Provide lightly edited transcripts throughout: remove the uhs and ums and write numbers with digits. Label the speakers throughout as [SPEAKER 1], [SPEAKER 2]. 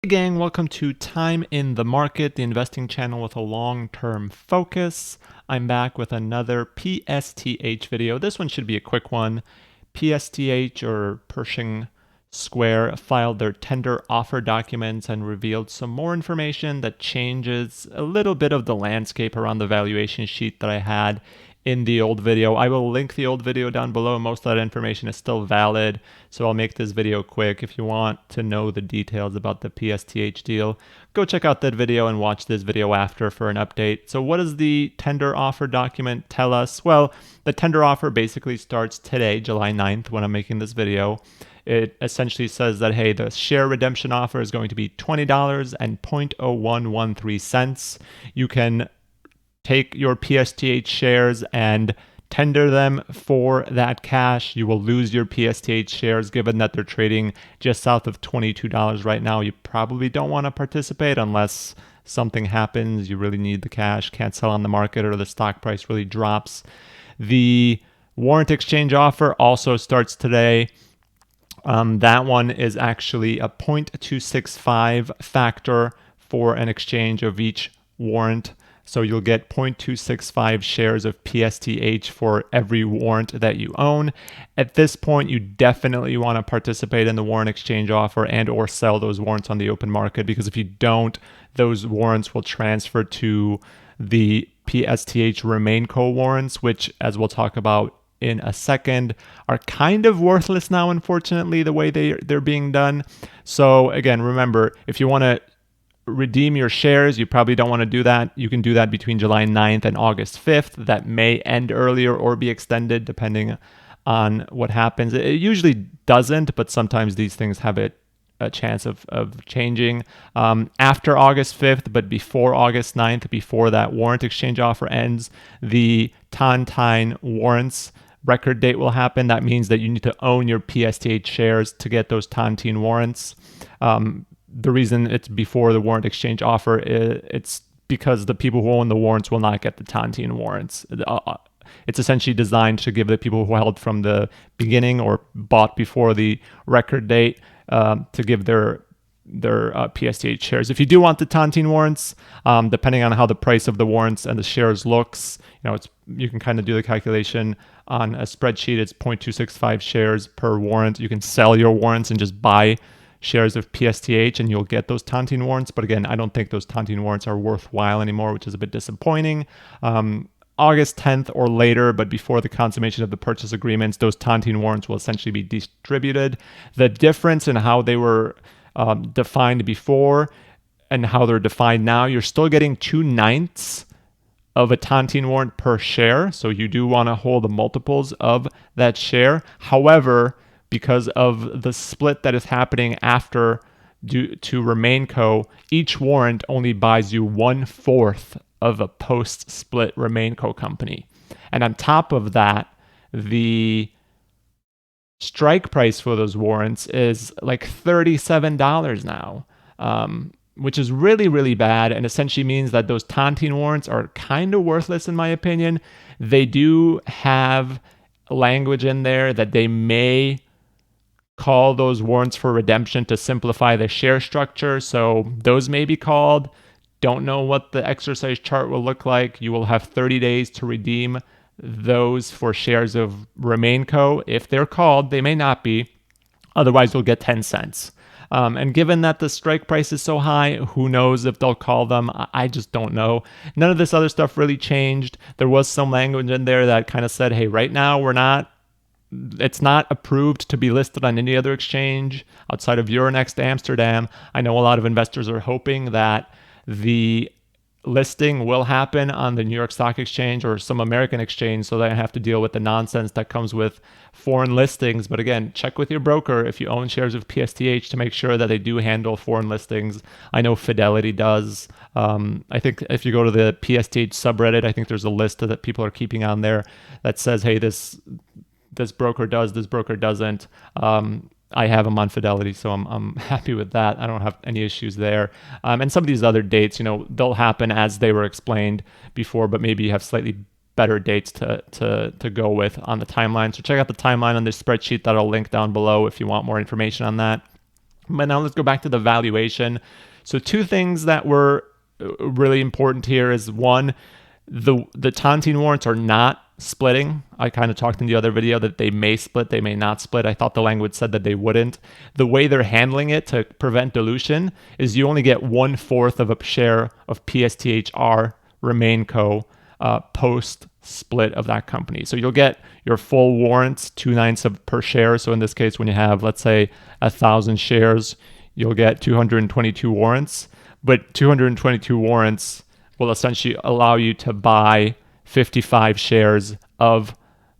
[SPEAKER 1] Hey gang, welcome to Time in the Market, the investing channel with a long-term focus. I'm back with another PSTH video. This one should be a quick one. PSTH, or Pershing Square, filed their tender offer documents and revealed some more information that changes a little bit of the landscape around the valuation sheet that I had in the old video. I will link the old video down below. Most of that information is still valid, so I'll make this video quick. If you want to know the details about the PSTH deal, go check out that video and watch this video after for an update. So what does the tender offer document tell us? Well, the tender offer basically starts today, July 9th, when I'm making this video. It essentially says that, hey, the share redemption offer is going to be $20 and 0.0113 cents. You can take your PSTH shares and tender them for that cash. You will lose your PSTH shares given that they're trading just south of $22 right now. You probably don't want to participate unless something happens. You really need the cash, can't sell on the market, or the stock price really drops. The warrant exchange offer also starts today. That one is actually a 0.265 factor for an exchange of each warrant. So you'll get 0.265 shares of PSTH for every warrant that you own. At this point, you definitely want to participate in the warrant exchange offer and or sell those warrants on the open market, because if you don't, those warrants will transfer to the PSTH RemainCo warrants, which, as we'll talk about in a second, are kind of worthless now, unfortunately, the way they're being done. So again, remember, if you want to redeem your shares, you probably don't want to do that. You can do that between July 9th and August 5th. That may end earlier or be extended depending on what happens. It usually doesn't, but sometimes these things have a chance of changing after August 5th, but before August 9th, before that warrant exchange offer ends, the Tontine Warrants record date will happen. That means that you need to own your PSTH shares to get those Tantine Warrants. The reason it's before the warrant exchange offer it's because the people who own the warrants will not get the Tantine Warrants. It's essentially designed to give the people who held from the beginning or bought before the record date to give their PSTH shares. If you do want the Tantine Warrants, depending on how the price of the warrants and the shares looks, you can kind of do the calculation on a spreadsheet. It's 0.265 shares per warrant. You can sell your warrants and just buy shares of PSTH and you'll get those Tantine Warrants. But again, I don't think those Tantine Warrants are worthwhile anymore, which is a bit disappointing. August 10th or later, but before the consummation of the purchase agreements, those Tantine Warrants will essentially be distributed. The difference in how they were defined before and how they're defined now, you're still getting 2/9 of a Tantine Warrant per share. So you do want to hold the multiples of that share. However, because of the split that is happening after due to RemainCo, each warrant only buys you 1/4 of a post-split RemainCo company. And on top of that, the strike price for those warrants is like $37 now, which is really, really bad, and essentially means that those Tantine Warrants are kind of worthless in my opinion. They do have language in there that they may call those warrants for redemption to simplify the share structure. So those may be called. Don't know what the exercise chart will look like. You will have 30 days to redeem those for shares of RemainCo. If they're called, they may not be. Otherwise, you'll get 10 cents. And given that the strike price is so high, who knows if they'll call them? I just don't know. None of this other stuff really changed. There was some language in there that kind of said, hey, right now it's not approved to be listed on any other exchange outside of Euronext Amsterdam. I know a lot of investors are hoping that the listing will happen on the New York Stock Exchange or some American exchange so they don't have to deal with the nonsense that comes with foreign listings. But again, check with your broker if you own shares of PSTH to make sure that they do handle foreign listings. I know Fidelity does. I think if you go to the PSTH subreddit, I think there's a list that people are keeping on there that says, hey, this broker does, this broker doesn't. I have them on Fidelity, so I'm happy with that. I don't have any issues there. And some of these other dates, they'll happen as they were explained before, but maybe you have slightly better dates to go with on the timeline. So check out the timeline on this spreadsheet that I'll link down below if you want more information on that. But now let's go back to the valuation. So two things that were really important here is one, the Tontine warrants are not splitting. I kind of talked in the other video that they may split, they may not split. I thought the language said that they wouldn't. The way they're handling it to prevent dilution is you only get 1/4 of a share of PSTHR RemainCo post split of that company. So you'll get your full warrants, 2/9 of per share. So in this case, when you have, let's say, 1,000 shares, you'll get 222 warrants. But 222 warrants will essentially allow you to buy 55 shares of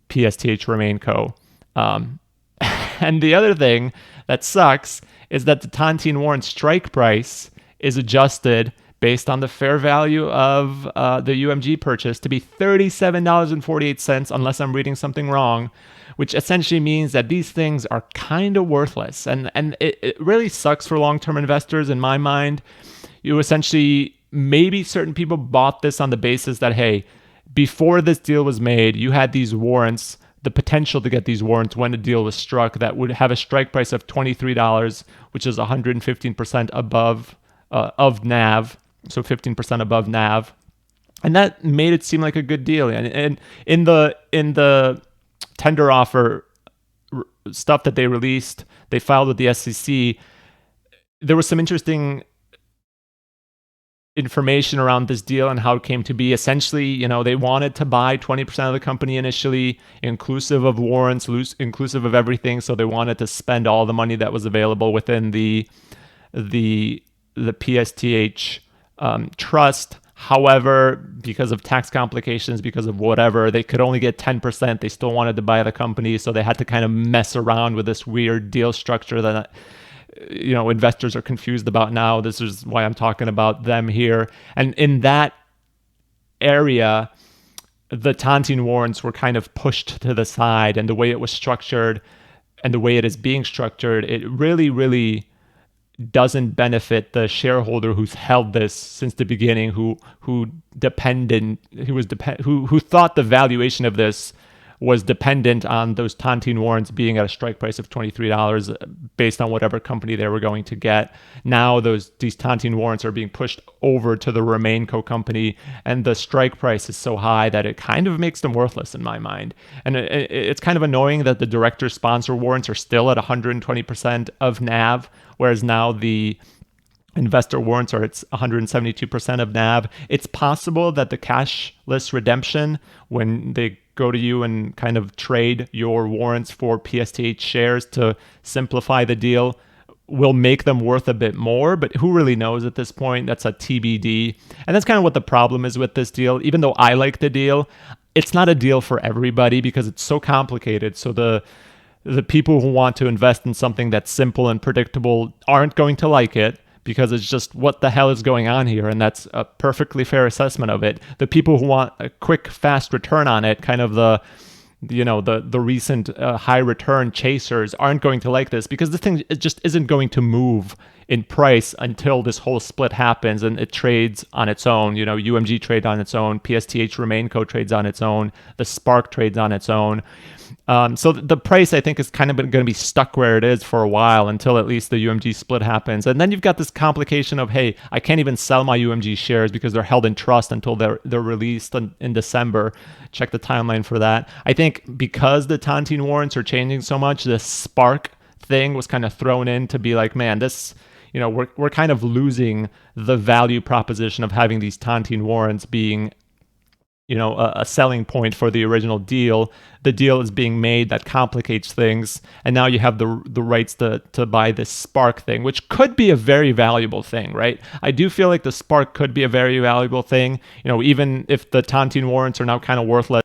[SPEAKER 1] PSTH RemainCo. And the other thing that sucks is that the Tantine warrant strike price is adjusted based on the fair value of the UMG purchase to be $37.48, unless I'm reading something wrong, which essentially means that these things are kind of worthless. And it really sucks for long-term investors in my mind. You essentially, maybe certain people bought this on the basis that, hey, before this deal was made, you had these warrants, the potential to get these warrants when the deal was struck that would have a strike price of $23, which is 115% above of NAV, so 15% above NAV. And that made it seem like a good deal. And in the tender offer stuff that they released, they filed with the SEC, there was some interesting information around this deal and how it came to be. Essentially, they wanted to buy 20% of the company initially, inclusive of warrants, inclusive of everything. So they wanted to spend all the money that was available within the PSTH trust. However, because of tax complications, because of whatever, they could only get 10%. They still wanted to buy the company, so they had to kind of mess around with this weird deal structure that investors are confused about now. This is why I'm talking about them here. And in that area, the Tontine warrants were kind of pushed to the side, and the way it was structured and the way it is being structured, it really, really doesn't benefit the shareholder who's held this since the beginning, who thought the valuation of this was dependent on those Tontine warrants being at a strike price of $23 based on whatever company they were going to get. Now these Tontine warrants are being pushed over to the RemainCo company, and the strike price is so high that it kind of makes them worthless in my mind. And it's kind of annoying that the director sponsor warrants are still at 120% of NAV, whereas now the investor warrants are at 172% of NAV. It's possible that the cashless redemption, when they go to you and kind of trade your warrants for PSTH shares to simplify the deal, will make them worth a bit more, but who really knows at this point? That's a TBD. And that's kind of what the problem is with this deal. Even though I like the deal, it's not a deal for everybody because it's so complicated. So the people who want to invest in something that's simple and predictable aren't going to like it, because it's just, what the hell is going on here? And that's a perfectly fair assessment of it. The people who want a quick, fast return on it, kind of the recent high return chasers, aren't going to like this, because this thing, it just isn't going to move in price until this whole split happens and it trades on its own. UMG trades on its own, PSTH RemainCo trades on its own, the Spark trades on its own. So the price, I think, is kind of going to be stuck where it is for a while until at least the UMG split happens. And then you've got this complication of, hey, I can't even sell my UMG shares because they're held in trust until they're released in December. Check the timeline for that. I think because the Tontine warrants are changing so much, this Spark thing was kind of thrown in to be like, man, this, we're kind of losing the value proposition of having these Tontine warrants being a selling point for the original deal. The deal is being made that complicates things, and now you have the rights to buy this Spark thing, which could be a very valuable thing, right? I do feel like the Spark could be a very valuable thing. Even if the Tontine warrants are now kind of worthless,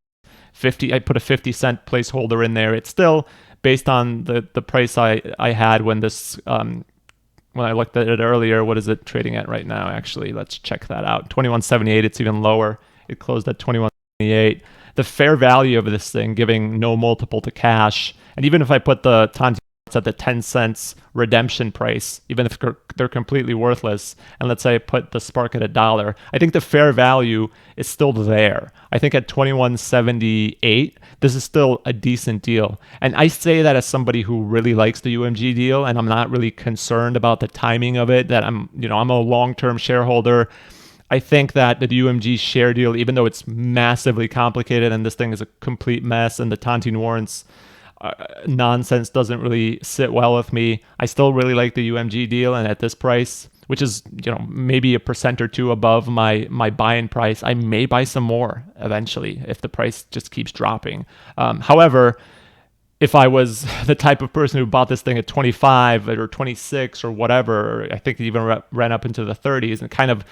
[SPEAKER 1] I put a 50-cent placeholder in there. It's still based on the price I had when this when I looked at it earlier. What is it trading at right now? Actually, let's check that out. 21.78. It's even lower. It closed at 21.78. The fair value of this thing, giving no multiple to cash, and even if I put the Tantine at the 10 cents redemption price, even if they're completely worthless, and let's say I put the Spark at $1, I think the fair value is still there. I think at 21.78, this is still a decent deal. And I say that as somebody who really likes the UMG deal, and I'm not really concerned about the timing of it, that I'm a long-term shareholder. I think that the UMG share deal, even though it's massively complicated and this thing is a complete mess and the Tontine Warrants nonsense doesn't really sit well with me, I still really like the UMG deal. And at this price, which is maybe a percent or two above my buy-in price, I may buy some more eventually if the price just keeps dropping. However, if I was the type of person who bought this thing at 25 or 26 or whatever, I think it even ran up into the 30s, and kind of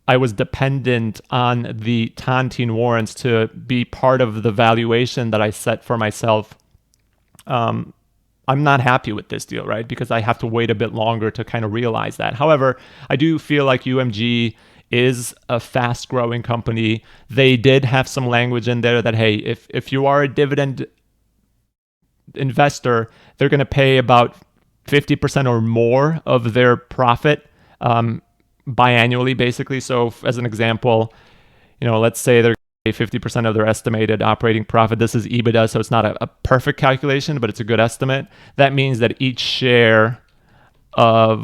[SPEAKER 1] I was dependent on the Tontine Warrants to be part of the valuation that I set for myself, I'm not happy with this deal, right? Because I have to wait a bit longer to kind of realize that. However, I do feel like UMG is a fast-growing company. They did have some language in there that, hey, if you are a dividend investor, they're going to pay about 50% or more of their profit biannually, basically. So as an example, let's say they're 50% of their estimated operating profit. This is EBITDA, so it's not a perfect calculation, but it's a good estimate. That means that each share it'll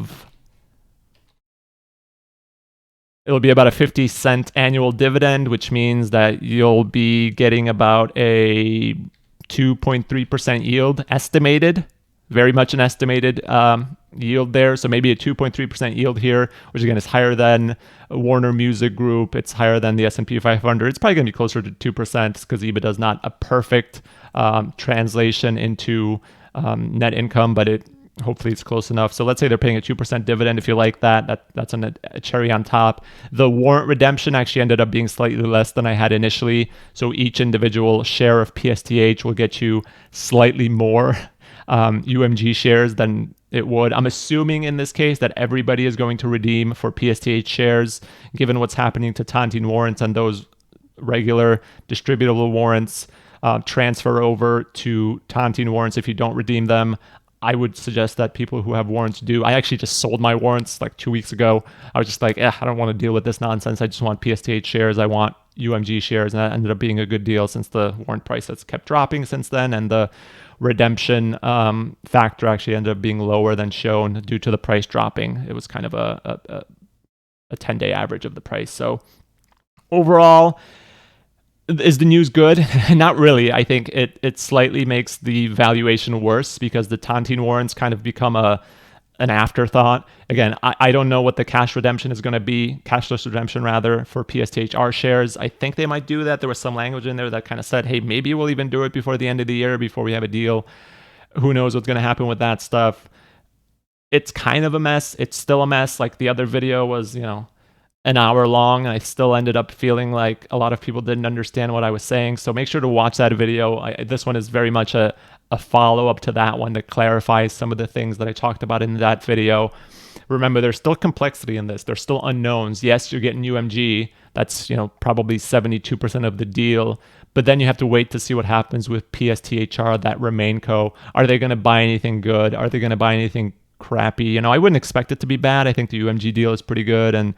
[SPEAKER 1] be about a 50-cent annual dividend, which means that you'll be getting about a 2.3% yield estimated. Very much an estimated yield there. So maybe a 2.3% yield here, which again is higher than Warner Music Group. It's higher than the S&P 500. It's probably going to be closer to 2% because EBITDA is not a perfect translation into net income, but hopefully it's close enough. So let's say they're paying a 2% dividend. If you like that's a cherry on top. The warrant redemption actually ended up being slightly less than I had initially. So each individual share of PSTH will get you slightly more UMG shares than it would. I'm assuming in this case that everybody is going to redeem for PSTH shares, given what's happening to Tontine Warrants, and those regular distributable warrants transfer over to Tontine Warrants. If you don't redeem them, I would suggest that people who have warrants do. I actually just sold my warrants like 2 weeks ago. I was just like, I don't want to deal with this nonsense. I just want PSTH shares. I want UMG shares. And that ended up being a good deal since the warrant price has kept dropping since then. And the redemption factor actually ended up being lower than shown due to the price dropping. It was kind of a 10-day average of the price. So overall, is the news good? Not really. I think it slightly makes the valuation worse because the Tontine Warrants kind of become an afterthought. Again, I don't know what the cash redemption is going to be, cashless redemption rather, for PSTHR shares. I think they might do that. There was some language in there that kind of said, hey, maybe we'll even do it before the end of the year, before we have a deal. Who knows what's going to happen with that stuff. It's kind of a mess. It's still a mess. Like the other video was, an hour long, and I still ended up feeling like a lot of people didn't understand what I was saying. So make sure to watch that video. This one is very much a follow-up to that one to clarify some of the things that I talked about in that video. Remember, there's still complexity in this. There's still unknowns. Yes, you're getting UMG. That's probably 72% of the deal. But then you have to wait to see what happens with PSTHR, that RemainCo. Are they going to buy anything good? Are they going to buy anything crappy? I wouldn't expect it to be bad. I think the UMG deal is pretty good, and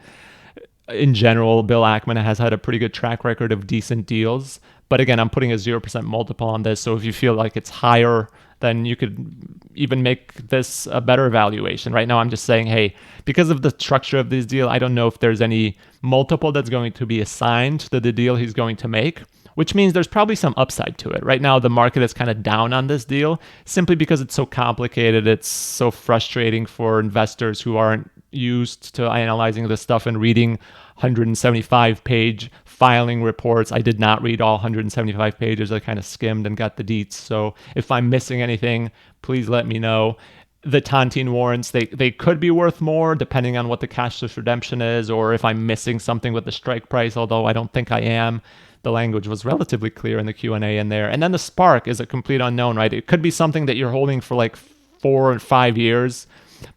[SPEAKER 1] in general, Bill Ackman has had a pretty good track record of decent deals. But again, I'm putting a 0% multiple on this. So if you feel like it's higher, then you could even make this a better valuation. Right now, I'm just saying, hey, because of the structure of this deal, I don't know if there's any multiple that's going to be assigned to the deal he's going to make, which means there's probably some upside to it. Right now, the market is kind of down on this deal simply because it's so complicated. It's so frustrating for investors who aren't used to analyzing this stuff and reading 175-page filing reports. I did not read all 175 pages. I kind of skimmed and got the deets. So if I'm missing anything, please let me know. The Tontine Warrants, they could be worth more depending on what the cashless redemption is, or if I'm missing something with the strike price, although I don't think I am. The language was relatively clear in the Q&A in there. And then the Spark is a complete unknown, right? It could be something that you're holding for like 4 or 5 years,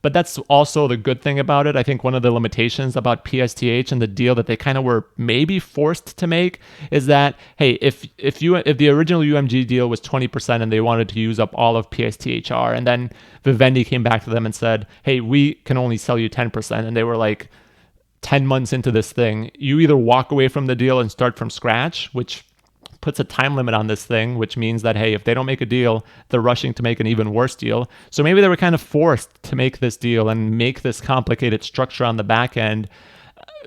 [SPEAKER 1] But that's also the good thing about it. I think one of the limitations about PSTH and the deal that they kind of were maybe forced to make is that, hey, if the original UMG deal was 20% and they wanted to use up all of PSTHR, and then Vivendi came back to them and said, hey, we can only sell you 10%, and they were like 10 months into this thing, you either walk away from the deal and start from scratch, which puts a time limit on this thing, which means that, hey, if they don't make a deal, they're rushing to make an even worse deal. So maybe they were kind of forced to make this deal and make this complicated structure on the back end.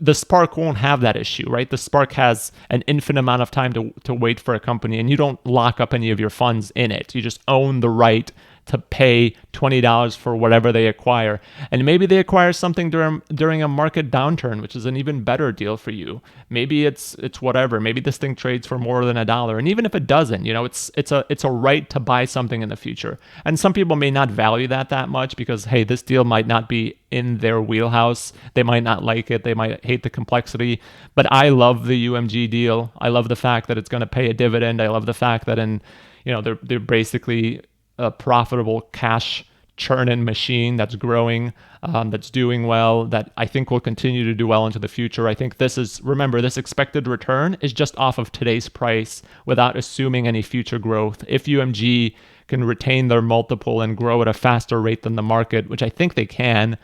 [SPEAKER 1] The Spark won't have that issue, right? The Spark has an infinite amount of time to wait for a company, and you don't lock up any of your funds in it. You just own the right to pay $20 for whatever they acquire. And maybe they acquire something during a market downturn, which is an even better deal for you. Maybe it's whatever. Maybe this thing trades for more than $1. And even if it doesn't, it's a right to buy something in the future. And some people may not value that much because, hey, this deal might not be in their wheelhouse. They might not like it. They might hate the complexity. But I love the UMG deal. I love the fact that it's going to pay a dividend. I love the fact that they're basically a profitable cash churning machine that's growing, that's doing well, that I think will continue to do well into the future. I think this expected return is just off of today's price without assuming any future growth. If UMG can retain their multiple and grow at a faster rate than the market, which I think they can,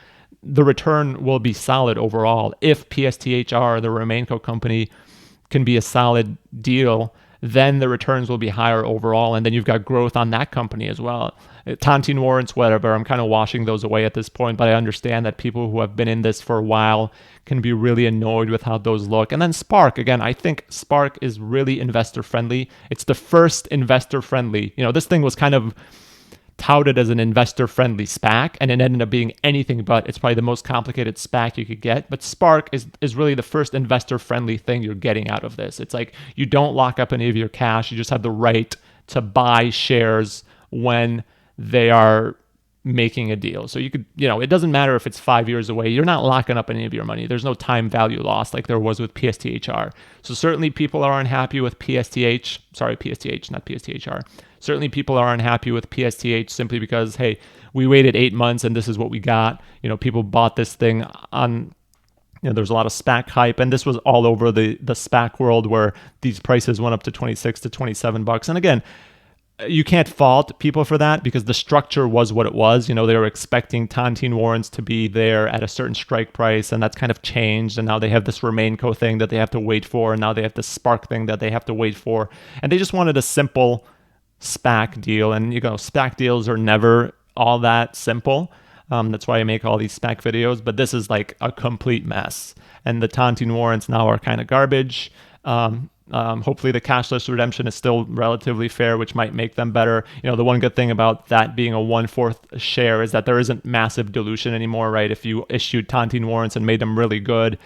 [SPEAKER 1] the return will be solid overall. If PSTHR, the RemainCo company, can be a solid deal, then the returns will be higher overall, and then you've got growth on that company as well. Tontine Warrants, whatever, I'm kind of washing those away at this point, but I understand that people who have been in this for a while can be really annoyed with how those look. And then Spark, again, I think Spark is really investor friendly. It's the first investor friendly. This thing was kind of touted as an investor-friendly SPAC, and it ended up being anything but. It's probably the most complicated SPAC you could get, but Spark is really the first investor-friendly thing you're getting out of this. It's like you don't lock up any of your cash. You just have the right to buy shares when they are making a deal. So you could, it doesn't matter if it's 5 years away. You're not locking up any of your money. There's no time value loss like there was with PSTHR. So certainly people are unhappy with PSTH, not PSTHR. Certainly people are unhappy with PSTH simply because, hey, we waited 8 months and this is what we got. People bought this thing on, there's a lot of SPAC hype, and this was all over the SPAC world where these prices went up to $26 to $27. And again, you can't fault people for that because the structure was what it was. They were expecting Tontine Warrants to be there at a certain strike price, and that's kind of changed. And now they have this RemainCo thing that they have to wait for, and now they have this Spark thing that they have to wait for. And they just wanted a simple SPAC deal, and SPAC deals are never all that simple. That's why I make all these SPAC videos, but this is like a complete mess, and the Tontine Warrants now are kind of garbage. Hopefully the cashless redemption is still relatively fair, which might make them better. The one good thing about that being a 1/4 share is that there isn't massive dilution anymore, right? If you issued Tontine Warrants and made them really good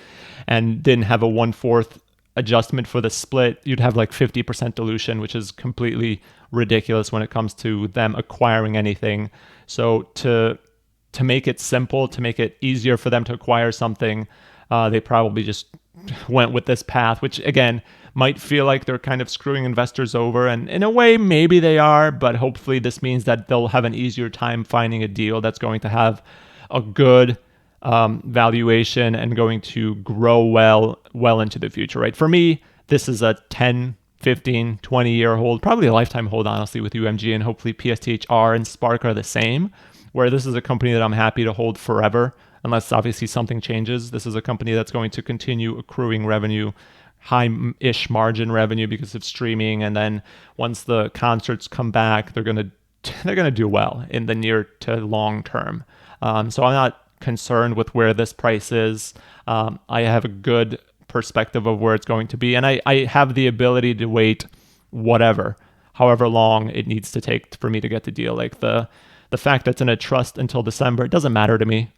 [SPEAKER 1] and didn't have a 1/4 adjustment for the split, you'd have like 50% dilution, which is completely ridiculous when it comes to them acquiring anything. So to make it simple, to make it easier for them to acquire something, they probably just went with this path, which again might feel like they're kind of screwing investors over, and in a way maybe they are, but hopefully this means that they'll have an easier time finding a deal that's going to have a good valuation and going to grow well into the future, right? For me, this is a 10, 15, 20-year hold, probably a lifetime hold, honestly, with UMG, and hopefully PSTHR and Spark are the same, where this is a company that I'm happy to hold forever, unless obviously something changes. This is a company that's going to continue accruing revenue, high-ish margin revenue because of streaming, and then once the concerts come back, they're gonna do well in the near to long term. So I'm not concerned with where this price is. I have a good perspective of where it's going to be, and I have the ability to wait however long it needs to take for me to get the deal. Like the fact that it's in a trust until December, it doesn't matter to me.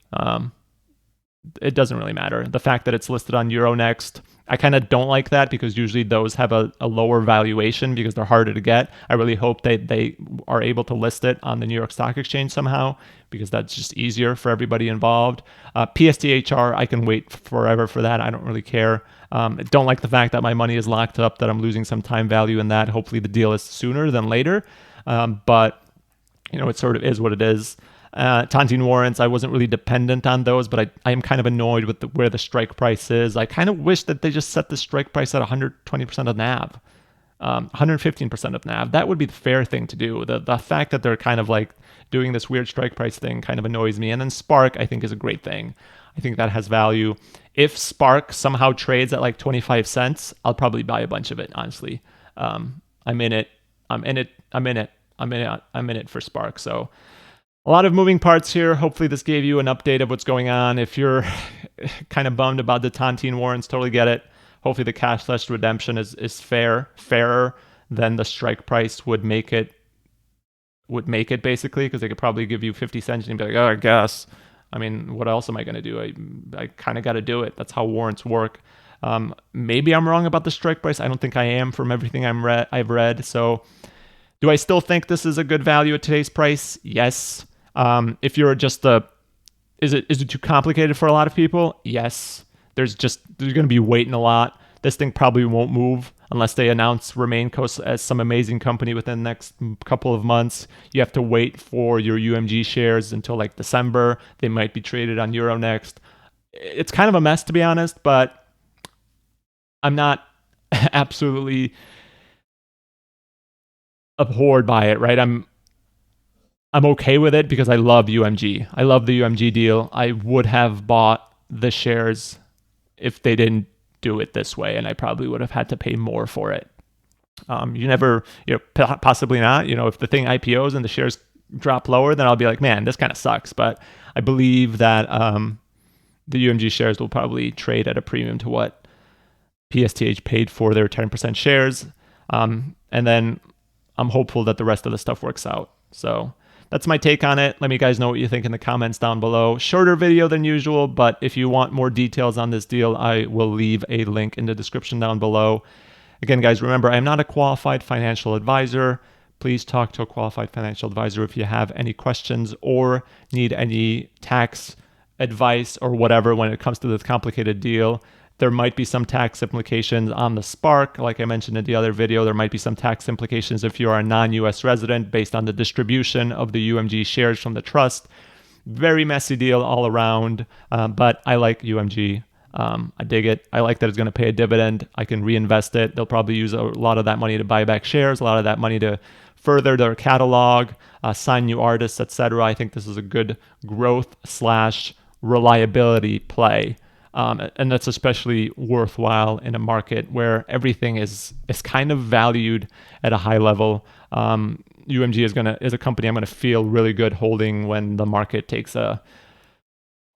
[SPEAKER 1] It doesn't really matter. The fact that it's listed on Euronext, I kind of don't like that because usually those have a lower valuation because they're harder to get. I really hope they are able to list it on the New York Stock Exchange somehow because that's just easier for everybody involved. PSTHR, I can wait forever for that. I don't really care. I don't like the fact that my money is locked up, that I'm losing some time value in that. Hopefully the deal is sooner than later. But it sort of is what it is. Tontine Warrants, I wasn't really dependent on those, but I am kind of annoyed with where the strike price is. I kind of wish that they just set the strike price at 120% of NAV. 115% of NAV. That would be the fair thing to do. The fact that they're kind of like doing this weird strike price thing kind of annoys me. And then Spark, I think, is a great thing. I think that has value. If Spark somehow trades at like 25 cents, I'll probably buy a bunch of it, honestly. I'm in it. I'm in it. I'm in it. I'm in it. I'm in it for Spark. So a lot of moving parts here. Hopefully this gave you an update of what's going on. If you're kind of bummed about the Tontine warrants, totally get it. Hopefully the cashless redemption is fairer than the strike price would make it basically, because they could probably give you 50 cents and be like, oh, I guess. I mean, what else am I going to do? I kind of got to do it. That's how warrants work. Maybe I'm wrong about the strike price. I don't think I am from everything I've read. So do I still think this is a good value at today's price? Yes. If you're just is it too complicated for a lot of people? Yes. There's going to be waiting a lot. This thing probably won't move unless they announce RemainCo as some amazing company within the next couple of months. You have to wait for your UMG shares until like December. They might be traded on Euronext. It's kind of a mess, to be honest, but I'm not absolutely abhorred by it, right? I'm okay with it because I love UMG. I love the UMG deal. I would have bought the shares if they didn't do it this way, and I probably would have had to pay more for it. You never, possibly not. If the thing IPOs and the shares drop lower, then I'll be like, man, this kind of sucks. But I believe that the UMG shares will probably trade at a premium to what PSTH paid for their 10% shares. And then I'm hopeful that the rest of the stuff works out. So that's my take on it. Let me guys know what you think in the comments down below. Shorter video than usual, but if you want more details on this deal, I will leave a link in the description down below. Again, guys, remember, I am not a qualified financial advisor. Please talk to a qualified financial advisor if you have any questions or need any tax advice or whatever when it comes to this complicated deal. There might be some tax implications on the Spark. Like I mentioned in the other video, there might be some tax implications if you are a non-US resident based on the distribution of the UMG shares from the trust. Very messy deal all around, but I like UMG. I dig it. I like that it's going to pay a dividend. I can reinvest it. They'll probably use a lot of that money to buy back shares, a lot of that money to further their catalog, sign new artists, etc. I think this is a good growth/reliability play. And that's especially worthwhile in a market where everything is kind of valued at a high level. UMG is a company I'm gonna feel really good holding when the market takes a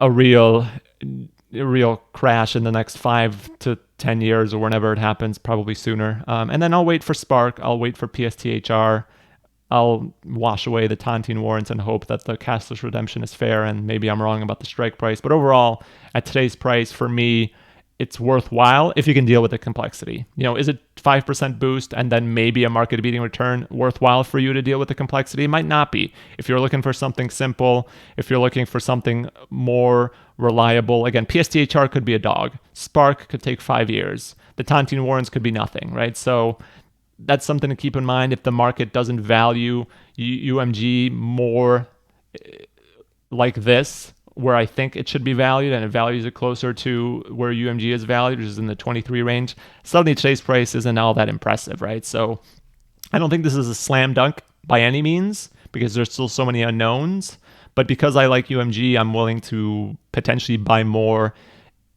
[SPEAKER 1] real crash in the next 5 to 10 years or whenever it happens, probably sooner. And then I'll wait for Spark. I'll wait for PSTHR. I'll wash away the Tontine warrants and hope that the cashless redemption is fair, and maybe I'm wrong about the strike price. But overall, at today's price, for me, it's worthwhile if you can deal with the complexity. Is it 5% boost and then maybe a market beating return worthwhile for you to deal with the complexity? It might not be. If you're looking for something simple, if you're looking for something more reliable, again, PSTHR could be a dog. Spark could take 5 years. The Tontine warrants could be nothing, right? So that's something to keep in mind. If the market doesn't value UMG more like this, where I think it should be valued, and it values it closer to where UMG is valued, which is in the 23 range, suddenly today's price isn't all that impressive, right? So I don't think this is a slam dunk by any means, because there's still so many unknowns. But because I like UMG, I'm willing to potentially buy more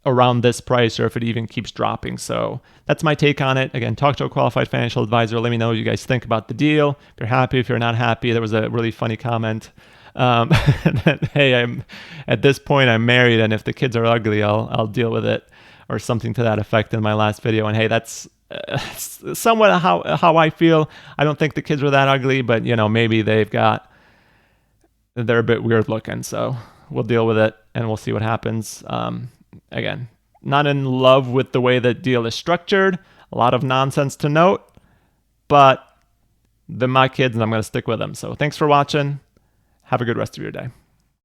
[SPEAKER 1] around this price, or if it even keeps dropping. So that's my take on it. Again, talk to a qualified financial advisor. Let me know what you guys think about the deal. If you're happy, if you're not happy. There was a really funny comment that, hey, at this point I'm married, and if the kids are ugly, I'll deal with it, or something to that effect in my last video. And hey, that's somewhat how I feel. I don't think the kids are that ugly, but maybe they're a bit weird looking. So we'll deal with it and we'll see what happens. Again, not in love with the way the deal is structured. A lot of nonsense to note, but they're my kids and I'm going to stick with them. So thanks for watching. Have a good rest of your day.